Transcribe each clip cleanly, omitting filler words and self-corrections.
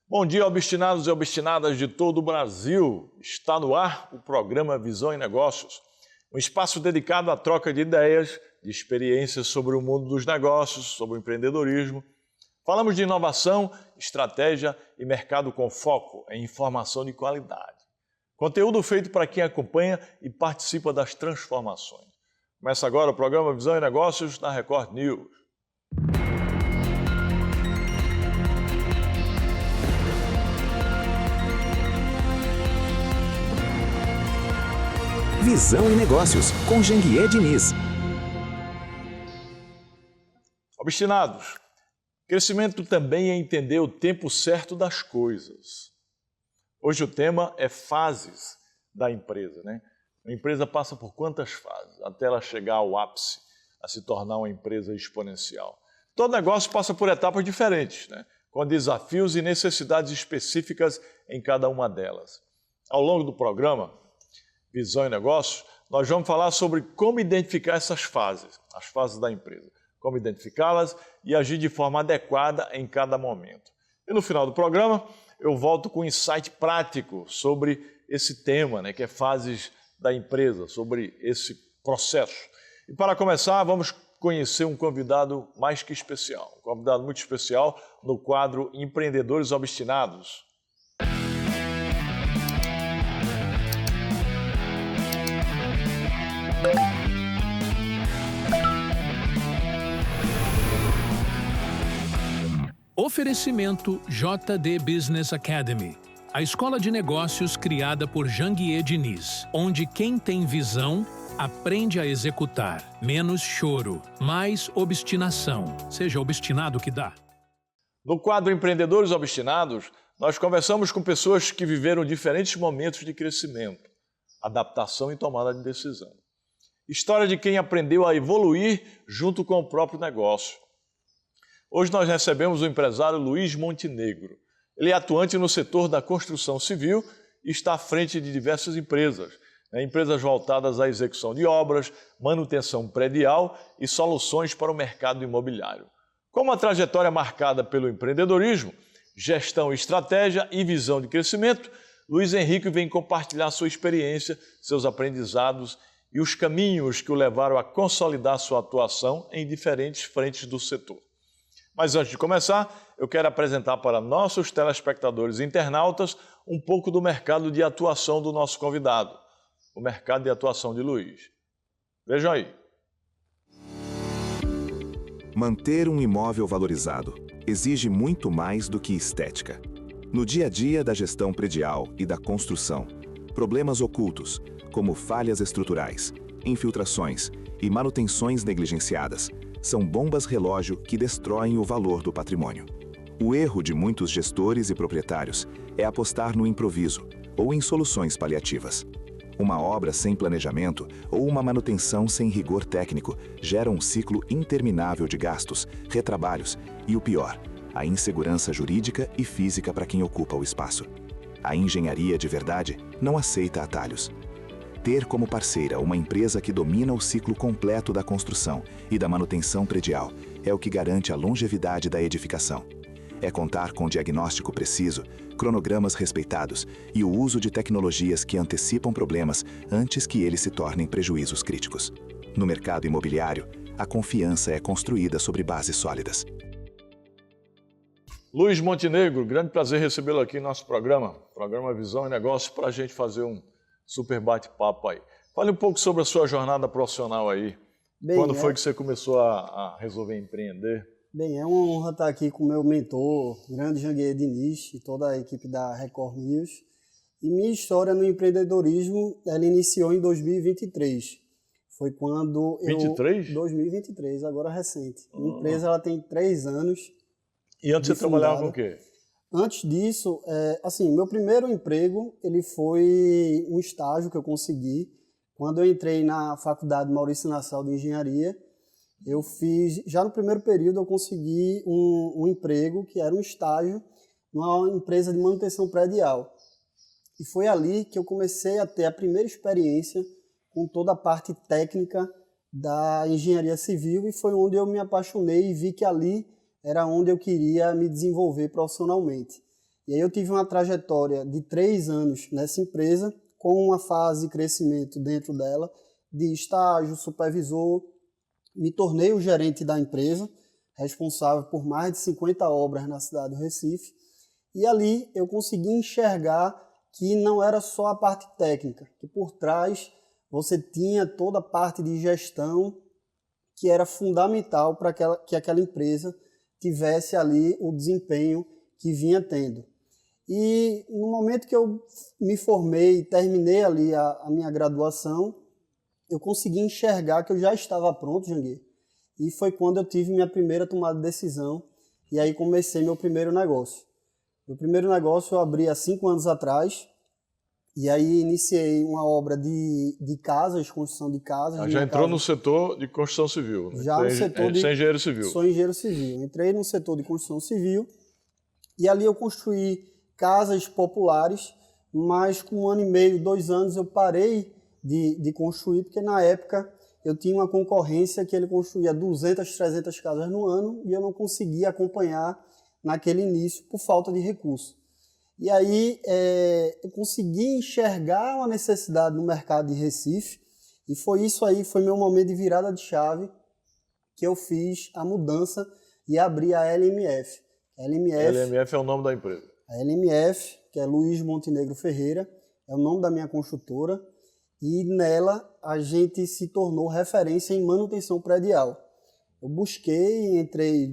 Bom dia, obstinados e obstinadas de todo o Brasil. Está no ar o programa Visão em Negócios, um espaço dedicado à troca de ideias, de experiências sobre o mundo dos negócios, sobre o empreendedorismo. Falamos de inovação, estratégia e mercado com foco em informação de qualidade. Conteúdo feito para quem acompanha e participa das transformações. Começa agora o programa Visão em Negócios na Record News. Visão em Negócios, com Janguier Diniz. Obstinados, crescimento também é entender o tempo certo das coisas. Hoje o tema é fases da empresa, né? A empresa passa por quantas fases até ela chegar ao ápice, a se tornar uma empresa exponencial. Todo negócio passa por etapas diferentes, né? Com desafios e necessidades específicas em cada uma delas. Ao longo do programa Visão em Negócios, nós vamos falar sobre como identificar essas fases, as fases da empresa, como identificá-las e agir de forma adequada em cada momento. E no final do programa, eu volto com um insight prático sobre esse tema, né, que é fases da empresa, sobre esse processo. E para começar, vamos conhecer um convidado mais que especial, um convidado muito especial no quadro Empreendedores Obstinados. Oferecimento JD Business Academy, a escola de negócios criada por Janguier Diniz, onde quem tem visão aprende a executar. Menos choro, mais obstinação. Seja obstinado que dá. No quadro Empreendedores Obstinados, nós conversamos com pessoas que viveram diferentes momentos de crescimento, adaptação e tomada de decisão. História de quem aprendeu a evoluir junto com o próprio negócio. Hoje nós recebemos o empresário Luiz Montenegro. Ele é atuante no setor da construção civil e está à frente de diversas empresas, empresas voltadas à execução de obras, manutenção predial e soluções para o mercado imobiliário. Com uma trajetória marcada pelo empreendedorismo, gestão, estratégia e visão de crescimento, Luiz Henrique vem compartilhar sua experiência, seus aprendizados e os caminhos que o levaram a consolidar sua atuação em diferentes frentes do setor. Mas antes de começar, eu quero apresentar para nossos telespectadores e internautas um pouco do mercado de atuação do nosso convidado, o mercado de atuação de Luiz. Vejam aí. Manter um imóvel valorizado exige muito mais do que estética. No dia a dia da gestão predial e da construção, problemas ocultos, como falhas estruturais, infiltrações e manutenções negligenciadas, são bombas relógio que destroem o valor do patrimônio. O erro de muitos gestores e proprietários é apostar no improviso ou em soluções paliativas. Uma obra sem planejamento ou uma manutenção sem rigor técnico gera um ciclo interminável de gastos, retrabalhos e, o pior, a insegurança jurídica e física para quem ocupa o espaço. A engenharia de verdade não aceita atalhos. Ter como parceira uma empresa que domina o ciclo completo da construção e da manutenção predial é o que garante a longevidade da edificação. É contar com diagnóstico preciso, cronogramas respeitados e o uso de tecnologias que antecipam problemas antes que eles se tornem prejuízos críticos. No mercado imobiliário, a confiança é construída sobre bases sólidas. Luiz Montenegro, grande prazer recebê-lo aqui no nosso programa Visão e Negócios, para a gente fazer um super bate-papo aí. Fale um pouco sobre a sua jornada profissional aí. Bem, quando foi que você começou a resolver empreender? Bem, é uma honra estar aqui com o meu mentor, grande Janguier Diniz, e toda a equipe da Record News. E minha história no empreendedorismo, ela iniciou em 2023. Foi quando 2023, agora recente. A empresa ela tem 3 anos. E antes você trabalhava com o quê? Antes disso, meu primeiro emprego ele foi um estágio que eu consegui. Quando eu entrei na Faculdade Maurício Nassau de Engenharia, eu fiz, já no primeiro período eu consegui um emprego que era um estágio numa empresa de manutenção predial. E foi ali que eu comecei a ter a primeira experiência com toda a parte técnica da engenharia civil, e foi onde eu me apaixonei e vi que ali era onde eu queria me desenvolver profissionalmente. E aí eu tive uma trajetória de 3 anos nessa empresa, com uma fase de crescimento dentro dela, de estágio, supervisor. Me tornei o gerente da empresa, responsável por mais de 50 obras na cidade do Recife. E ali eu consegui enxergar que não era só a parte técnica, que por trás você tinha toda a parte de gestão que era fundamental para que aquela empresa tivesse ali o desempenho que vinha tendo. E no momento que eu me formei e terminei ali a minha graduação, eu consegui enxergar que eu já estava pronto, Janguier. E foi quando eu tive minha primeira tomada de decisão e aí comecei meu primeiro negócio. Meu primeiro negócio eu abri há 5 anos atrás e aí iniciei uma obra de casas, construção de casas. Já entrou no setor de construção civil? Já no setor de... Você é engenheiro civil? Sou engenheiro civil. Entrei no setor de construção civil e ali eu construí casas populares, mas com 1 ano e meio, 2 anos eu parei de construir, porque na época eu tinha uma concorrência que ele construía 200, 300 casas no ano e eu não conseguia acompanhar naquele início por falta de recurso. E aí eu consegui enxergar uma necessidade no mercado de Recife e foi isso aí, foi meu momento de virada de chave que eu fiz a mudança e abri a LMF. LMF é o nome da empresa. A LMF, que é Luiz Montenegro Ferreira, é o nome da minha construtora, e nela a gente se tornou referência em manutenção predial. Eu busquei e entrei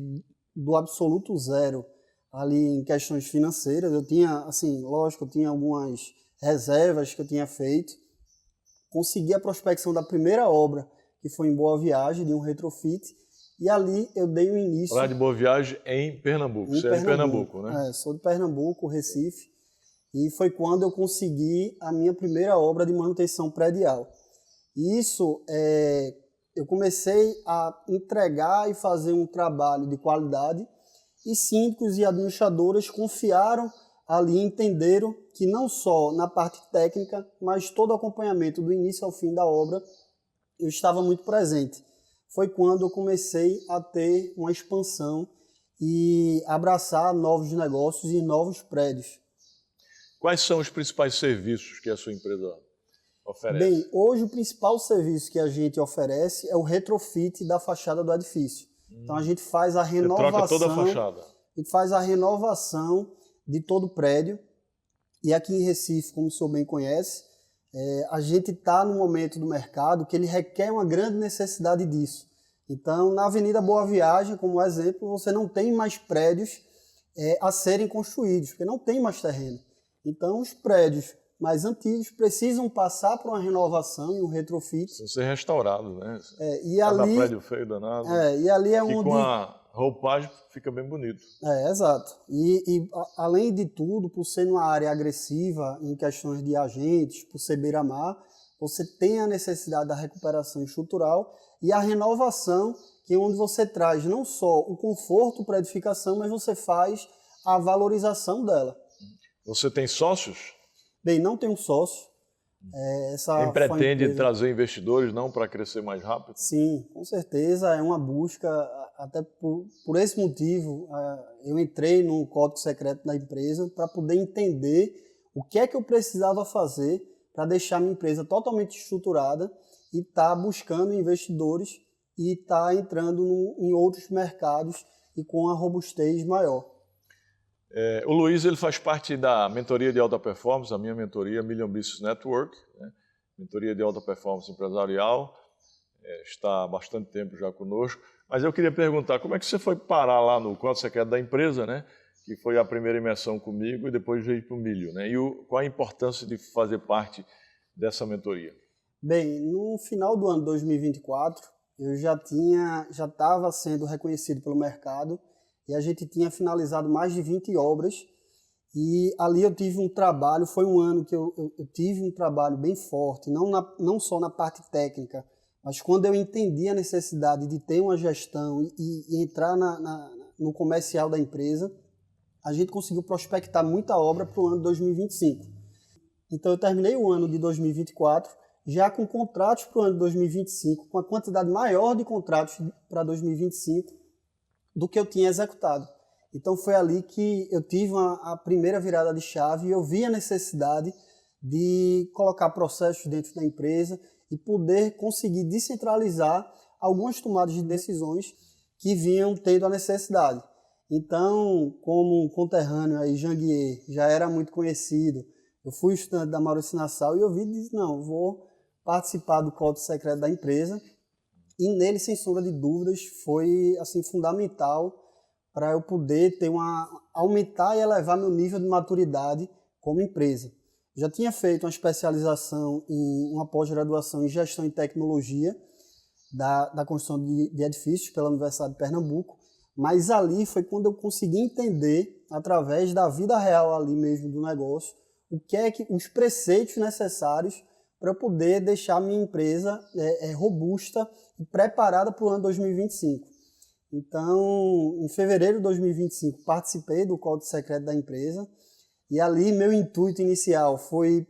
do absoluto zero ali em questões financeiras. Eu tinha, assim, lógico, eu tinha algumas reservas que eu tinha feito. Consegui a prospecção da primeira obra, que foi em Boa Viagem, de um retrofit, e ali eu dei o início... Praia de Boa Viagem em Pernambuco. Você é de Pernambuco, né? Sou de Pernambuco, Recife. E foi quando eu consegui a minha primeira obra de manutenção predial. Isso, eu comecei a entregar e fazer um trabalho de qualidade e síndicos e administradoras confiaram ali, entenderam que não só na parte técnica, mas todo o acompanhamento do início ao fim da obra, eu estava muito presente. Foi quando eu comecei a ter uma expansão e abraçar novos negócios e novos prédios. Quais são os principais serviços que a sua empresa oferece? Bem, hoje o principal serviço que a gente oferece é o retrofit da fachada do edifício. Então a gente faz a renovação. Você troca toda a fachada. A gente faz a renovação de todo o prédio. E aqui em Recife, como o senhor bem conhece, a gente está no momento do mercado que ele requer uma grande necessidade disso. Então, na Avenida Boa Viagem, como exemplo, você não tem mais prédios a serem construídos, porque não tem mais terreno. Então, os prédios mais antigos precisam passar por uma renovação e um retrofit. Precisam ser restaurados, né? E ali, prédio feio danado. E ali é onde... onde... com a roupagem fica bem bonito. Exato. E além de tudo, por ser uma área agressiva em questões de agentes, por ser beira-mar, você tem a necessidade da recuperação estrutural e a renovação, que é onde você traz não só o conforto para a edificação, mas você faz a valorização dela. Você tem sócios? Bem, não tenho sócio. Quem pretende trazer investidores, não, para crescer mais rápido? Sim, com certeza. É uma busca, até por esse motivo, eu entrei no código secreto da empresa para poder entender o que é que eu precisava fazer para deixar minha empresa totalmente estruturada e estar buscando investidores e estar entrando em outros mercados e com uma robustez maior. O Luiz ele faz parte da mentoria de alta performance, a minha mentoria Million Business Network, né? Mentoria de alta performance empresarial, está há bastante tempo já conosco. Mas eu queria perguntar, como é que você foi parar lá no código secreto da empresa, né? Que foi a primeira imersão comigo e depois veio para o Milho, né? E qual a importância de fazer parte dessa mentoria? Bem, no final do ano 2024, eu já estava sendo reconhecido pelo mercado e a gente tinha finalizado mais de 20 obras e ali eu tive um trabalho, foi um ano que eu tive um trabalho bem forte, não só na parte técnica, mas quando eu entendi a necessidade de ter uma gestão e entrar no comercial da empresa, a gente conseguiu prospectar muita obra para o ano de 2025. Então eu terminei o ano de 2024 já com contratos para o ano de 2025, com a quantidade maior de contratos para 2025 do que eu tinha executado. Então foi ali que eu tive a primeira virada de chave e eu vi a necessidade de colocar processos dentro da empresa e poder conseguir descentralizar algumas tomadas de decisões que vinham tendo a necessidade. Então, como um conterrâneo aí, Janguier, já era muito conhecido, eu fui estudante da Maurício Nassau e eu vi e disse, não, vou participar do código secreto da empresa. E nele, sem sombra de dúvidas, foi assim, fundamental para eu poder aumentar e elevar meu nível de maturidade como empresa. Já tinha feito uma especialização em uma pós-graduação em gestão e tecnologia da construção de edifícios pela Universidade de Pernambuco, mas ali foi quando eu consegui entender, através da vida real ali mesmo do negócio, o que é que os preceitos necessários para eu poder deixar a minha empresa robusta e preparada para o ano 2025. Então, em fevereiro de 2025, participei do Código Secreto da empresa e ali meu intuito inicial foi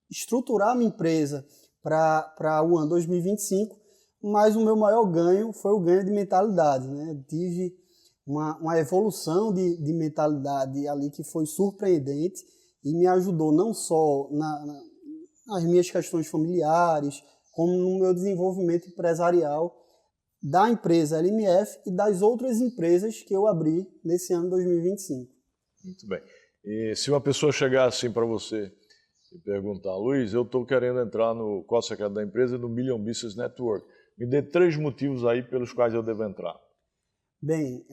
estruturar a minha empresa para o ano 2025, mas o meu maior ganho foi o ganho de mentalidade, né? Eu tive uma evolução de mentalidade ali que foi surpreendente e me ajudou não só nas minhas questões familiares, como no meu desenvolvimento empresarial da empresa LMF e das outras empresas que eu abri nesse ano 2025. Muito bem. E se uma pessoa chegar assim para você e perguntar, Luiz, eu estou querendo entrar no Código Secreto da empresa no Million Business Network, me dê 3 motivos aí pelos quais eu devo entrar. Bem,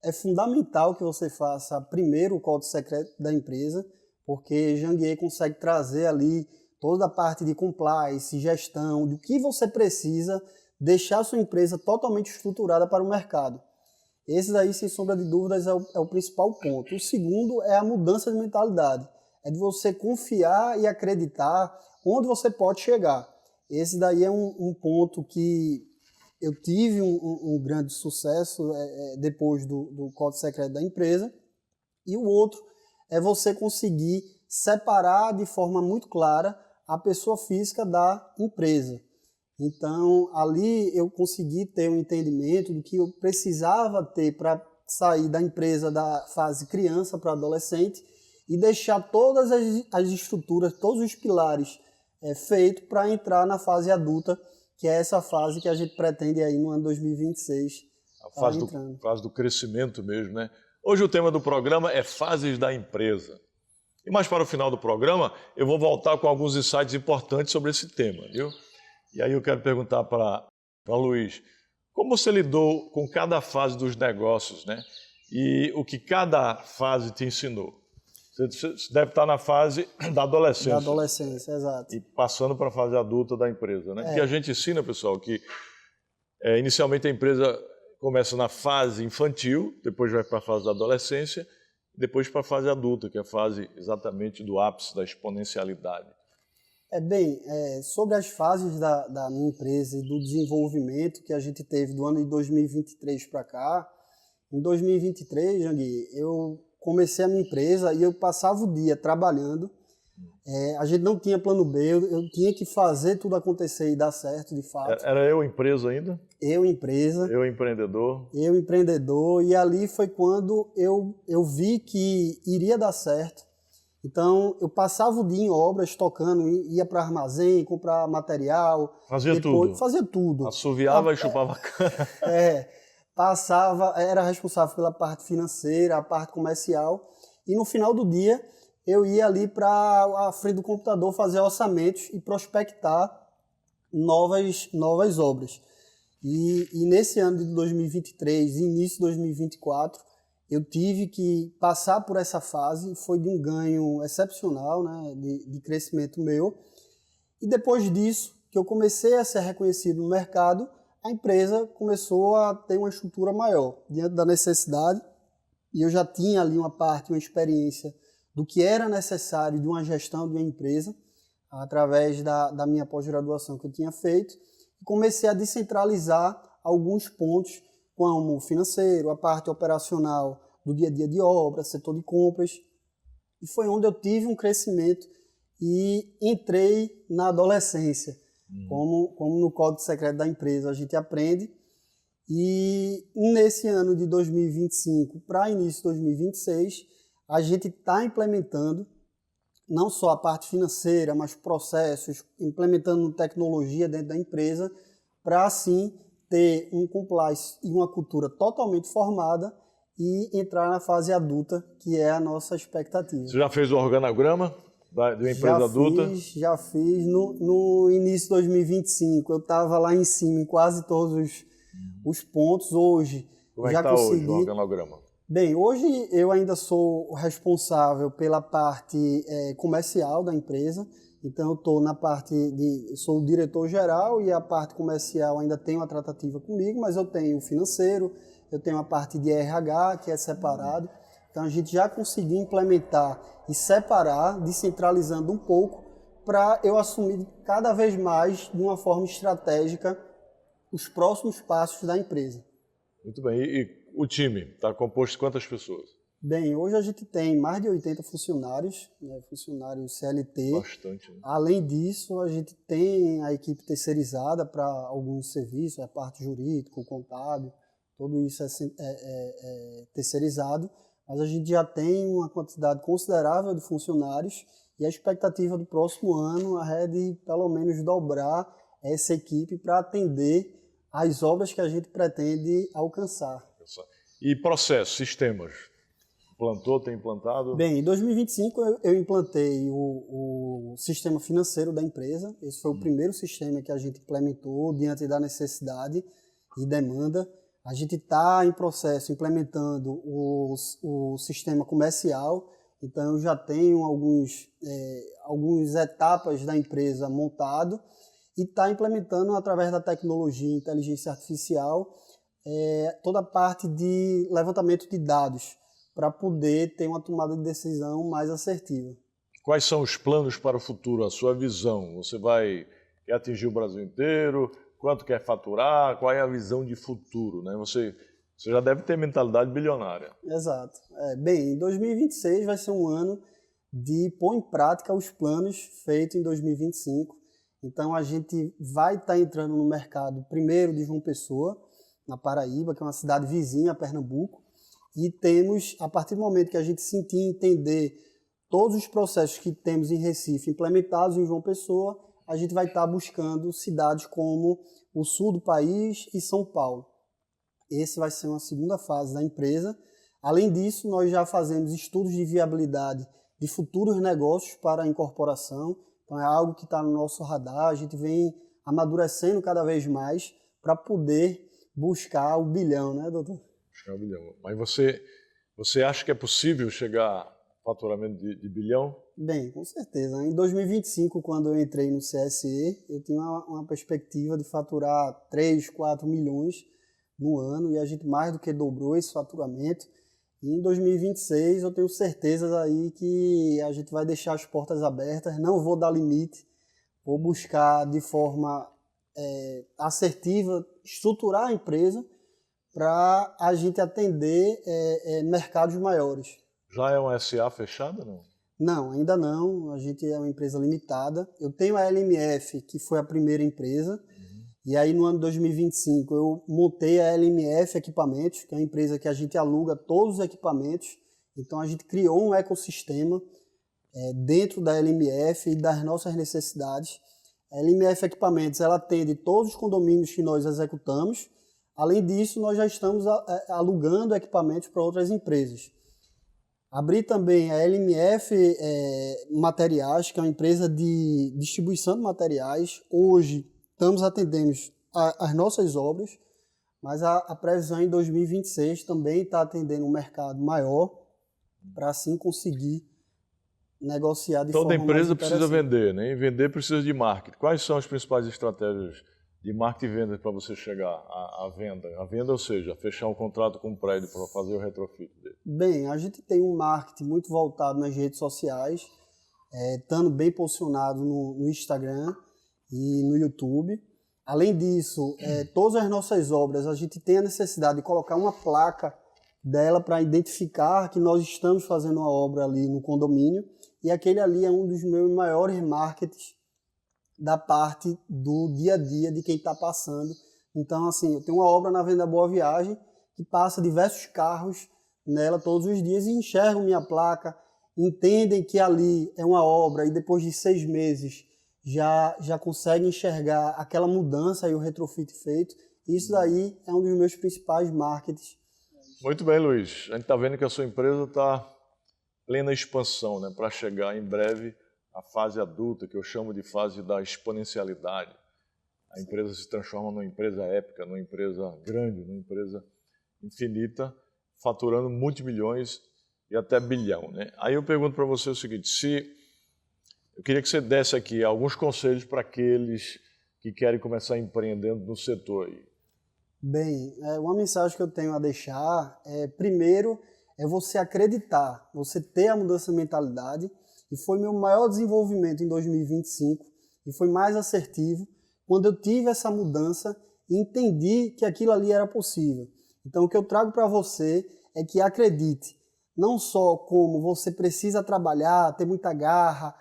é fundamental que você faça primeiro o Código Secreto da empresa, porque Janguier consegue trazer ali toda a parte de compliance, gestão, do que você precisa deixar a sua empresa totalmente estruturada para o mercado. Esse daí, sem sombra de dúvidas, é o principal ponto. O segundo é a mudança de mentalidade. É de você confiar e acreditar onde você pode chegar. Esse daí é um ponto que eu tive um grande sucesso depois do Código Secreto da empresa. E o outro é você conseguir separar de forma muito clara a pessoa física da empresa. Então, ali eu consegui ter um entendimento do que eu precisava ter para sair da empresa da fase criança para adolescente e deixar todas as estruturas, todos os pilares feitos para entrar na fase adulta, que é essa fase que a gente pretende aí no ano 2026. A fase do crescimento mesmo, né? Hoje o tema do programa é fases da empresa. E mais para o final do programa, eu vou voltar com alguns insights importantes sobre esse tema, viu? E aí eu quero perguntar para Luiz, como você lidou com cada fase dos negócios, né? E o que cada fase te ensinou? Você deve estar na fase da adolescência. Da adolescência, exato. E passando para a fase adulta da empresa, né? Porque a gente ensina, pessoal, que inicialmente a empresa começa na fase infantil, depois vai para a fase da adolescência, depois para a fase adulta, que é a fase exatamente do ápice da exponencialidade. Sobre as fases da minha empresa e do desenvolvimento que a gente teve do ano de 2023 para cá, em 2023, Jangui, eu comecei a minha empresa e eu passava o dia trabalhando, a gente não tinha plano B, eu tinha que fazer tudo acontecer e dar certo, de fato. Era eu empresa ainda? Eu empresa. Eu empreendedor? Eu empreendedor, e ali foi quando eu vi que iria dar certo. Então, eu passava o dia em obras, tocando, ia para armazém, comprar material. Fazia tudo? Fazia tudo. Assoviava e chupava cana. Era responsável pela parte financeira, a parte comercial. E no final do dia, eu ia ali para a frente do computador fazer orçamentos e prospectar novas obras. E nesse ano de 2023, início de 2024, eu tive que passar por essa fase, foi de um ganho excepcional, né, de crescimento meu. E depois disso, que eu comecei a ser reconhecido no mercado, a empresa começou a ter uma estrutura maior, diante da necessidade. E eu já tinha ali uma experiência do que era necessário de uma gestão de uma empresa, através da minha pós-graduação que eu tinha feito. E comecei a descentralizar alguns pontos, como o financeiro, a parte operacional do dia a dia de obra, setor de compras. E foi onde eu tive um crescimento e entrei na adolescência, como no Código Secreto da empresa a gente aprende. E nesse ano de 2025 para início de 2026, a gente está implementando não só a parte financeira, mas processos, implementando tecnologia dentro da empresa, para assim ter um compliance e uma cultura totalmente formada e entrar na fase adulta, que é a nossa expectativa. Você já fez o organograma de uma empresa adulta? Já fiz no início de 2025. Eu estava lá em cima em quase todos os pontos. Hoje, Como é já que está consegui. hoje o organograma? Bem, hoje eu ainda sou responsável pela parte comercial da empresa. Então eu estou na parte sou o diretor-geral e a parte comercial ainda tem uma tratativa comigo, mas eu tenho o financeiro, eu tenho a parte de RH, que é separado. Então a gente já conseguiu implementar e separar, descentralizando um pouco, para eu assumir cada vez mais, de uma forma estratégica, os próximos passos da empresa. Muito bem. E o time está composto de quantas pessoas? Bem, hoje a gente tem mais de 80 funcionários, né, funcionários CLT. Bastante, né? Além disso, a gente tem a equipe terceirizada para alguns serviços, a parte jurídica, o contábil, tudo isso é terceirizado, mas a gente já tem uma quantidade considerável de funcionários e a expectativa do próximo ano é de pelo menos dobrar essa equipe para atender às obras que a gente pretende alcançar. E processos, sistemas? Tem implantado? Bem, em 2025 eu implantei o sistema financeiro da empresa. Esse foi o primeiro sistema que a gente implementou diante da necessidade e demanda. A gente está em processo implementando o sistema comercial, então eu já tenho algumas etapas da empresa montado e está implementando através da tecnologia e inteligência artificial toda a parte de levantamento de dados para poder ter uma tomada de decisão mais assertiva. Quais são os planos para o futuro, a sua visão? Você quer atingir o Brasil inteiro? Quanto quer faturar? Qual é a visão de futuro, né? Você já deve ter mentalidade bilionária. Exato. Bem, em 2026 vai ser um ano de pôr em prática os planos feitos em 2025. Então a gente vai estar entrando no mercado primeiro de João Pessoa, na Paraíba, que é uma cidade vizinha a Pernambuco, e temos, a partir do momento que a gente sentir e entender todos os processos que temos em Recife implementados em João Pessoa, a gente vai estar buscando cidades como o sul do país e São Paulo. Esse vai ser uma segunda fase da empresa. Além disso, nós já fazemos estudos de viabilidade de futuros negócios para a incorporação. Então é algo que está no nosso radar, a gente vem amadurecendo cada vez mais para poder buscar o bilhão, né, doutor? Buscar o bilhão. Mas você acha que é possível chegar a faturamento de bilhão? Bem, com certeza. Em 2025, quando eu entrei no CSE, eu tinha uma perspectiva de faturar 3, 4 milhões no ano e a gente mais do que dobrou esse faturamento. E em 2026 eu tenho certezas aí que a gente vai deixar as portas abertas, não vou dar limite, vou buscar de forma assertiva, estruturar a empresa para a gente atender mercados maiores. Já é uma SA fechada, não? Não, ainda não. A gente é uma empresa limitada. Eu tenho a LMF, que foi a primeira empresa. E aí no ano 2025 eu montei a LMF Equipamentos, que é uma empresa que a gente aluga todos os equipamentos. Então a gente criou um ecossistema dentro da LMF e das nossas necessidades. A LMF Equipamentos ela atende todos os condomínios que nós executamos. Além disso, nós já estamos alugando equipamentos para outras empresas. Abri também a LMF Materiais, que é uma empresa de distribuição de materiais. Hoje estamos atendendo as nossas obras, mas a previsão em 2026 também está atendendo um mercado maior para assim conseguir negociar de forma mais interessante. Toda empresa precisa vender, né? E vender precisa de marketing. Quais são as principais estratégias de marketing e venda para você chegar à venda? A venda, ou seja, fechar um contrato com um prédio para fazer o retrofit dele. Bem, a gente tem um marketing muito voltado nas redes sociais, estando bem posicionado no Instagram e no YouTube. Além disso, todas as nossas obras, a gente tem a necessidade de colocar uma placa dela para identificar que nós estamos fazendo uma obra ali no condomínio, e aquele ali é um dos meus maiores marketings da parte do dia a dia de quem está passando Então, assim, eu tenho uma obra na Avenida Boa Viagem que passa diversos carros nela todos os dias e enxergam minha placa, entendem que ali é uma obra e depois de 6 meses já conseguem enxergar aquela mudança e o retrofit feito. Isso daí é um dos meus principais marketings. Muito bem, Luiz. A gente está vendo que a sua empresa está plena expansão, né? Para chegar em breve à fase adulta, que eu chamo de fase da exponencialidade. A empresa se transforma numa empresa épica, numa empresa grande, numa empresa infinita, faturando multimilhões e até bilhão, né? Aí eu pergunto para você o seguinte, eu queria que você desse aqui alguns conselhos para aqueles que querem começar empreendendo no setor aí. Bem, uma mensagem que eu tenho a deixar primeiro, é você acreditar, você ter a mudança de mentalidade, e foi meu maior desenvolvimento em 2025, e foi mais assertivo, quando eu tive essa mudança e entendi que aquilo ali era possível. Então, o que eu trago para você é que acredite, não só como você precisa trabalhar, ter muita garra,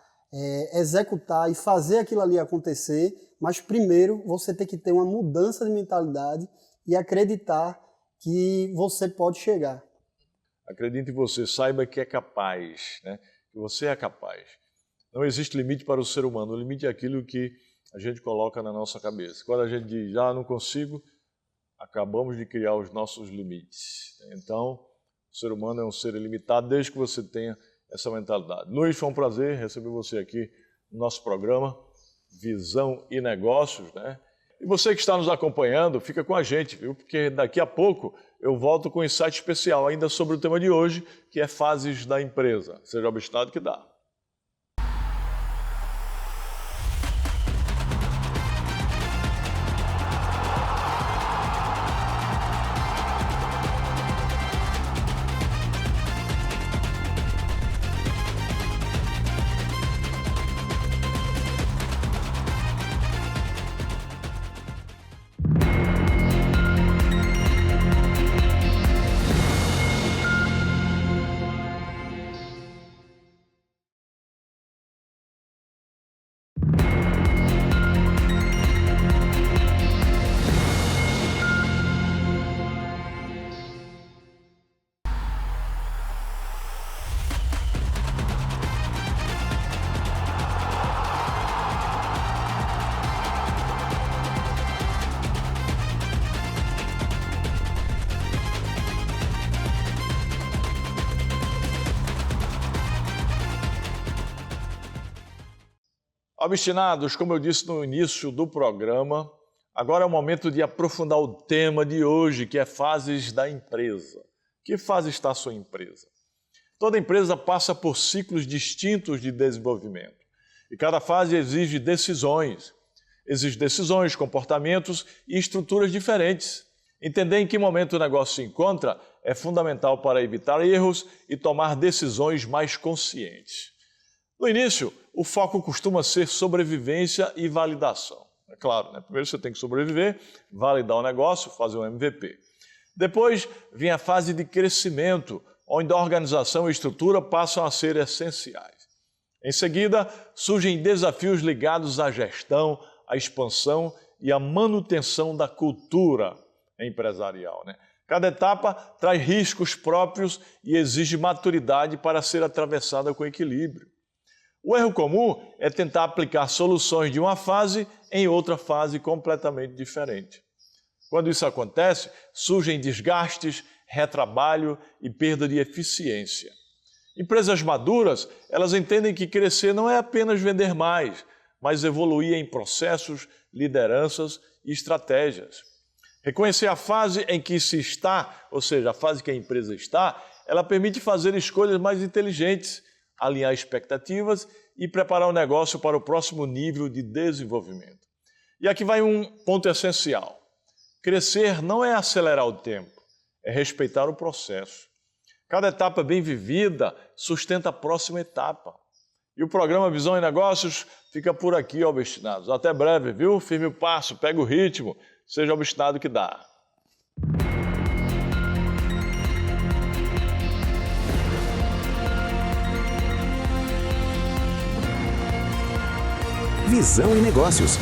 executar e fazer aquilo ali acontecer, mas primeiro você tem que ter uma mudança de mentalidade e acreditar que você pode chegar. Acredite em você, saiba que é capaz, né? Que você é capaz. Não existe limite para o ser humano, o limite é aquilo que a gente coloca na nossa cabeça. Quando a gente diz, não consigo, acabamos de criar os nossos limites. Então, o ser humano é um ser ilimitado desde que você tenha essa mentalidade. Luiz, foi um prazer receber você aqui no nosso programa Visão e Negócios, né? E você que está nos acompanhando, fica com a gente, viu? Porque daqui a pouco eu volto com um insight especial ainda sobre o tema de hoje, que é fases da empresa. Seja obstinado que dá. Obstinados, como eu disse no início do programa, agora é o momento de aprofundar o tema de hoje, que é fases da empresa. Que fase está a sua empresa? Toda empresa passa por ciclos distintos de desenvolvimento e cada fase exige decisões. Exige decisões, comportamentos e estruturas diferentes. Entender em que momento o negócio se encontra é fundamental para evitar erros e tomar decisões mais conscientes. No início, o foco costuma ser sobrevivência e validação. É claro, né? Primeiro você tem que sobreviver, validar o negócio, fazer um MVP. Depois vem a fase de crescimento, onde a organização e estrutura passam a ser essenciais. Em seguida, surgem desafios ligados à gestão, à expansão e à manutenção da cultura empresarial, né? Cada etapa traz riscos próprios e exige maturidade para ser atravessada com equilíbrio. O erro comum é tentar aplicar soluções de uma fase em outra fase completamente diferente. Quando isso acontece, surgem desgastes, retrabalho e perda de eficiência. Empresas maduras, elas entendem que crescer não é apenas vender mais, mas evoluir em processos, lideranças e estratégias. Reconhecer a fase em que se está, ou seja, a fase que a empresa está, ela permite fazer escolhas mais inteligentes, alinhar expectativas e preparar o negócio para o próximo nível de desenvolvimento. E aqui vai um ponto essencial. Crescer não é acelerar o tempo, é respeitar o processo. Cada etapa bem vivida sustenta a próxima etapa. E o programa Visão e Negócios fica por aqui, obstinados. Até breve, viu? Firme o passo, pega o ritmo, seja obstinado que dá. Visão e Negócios,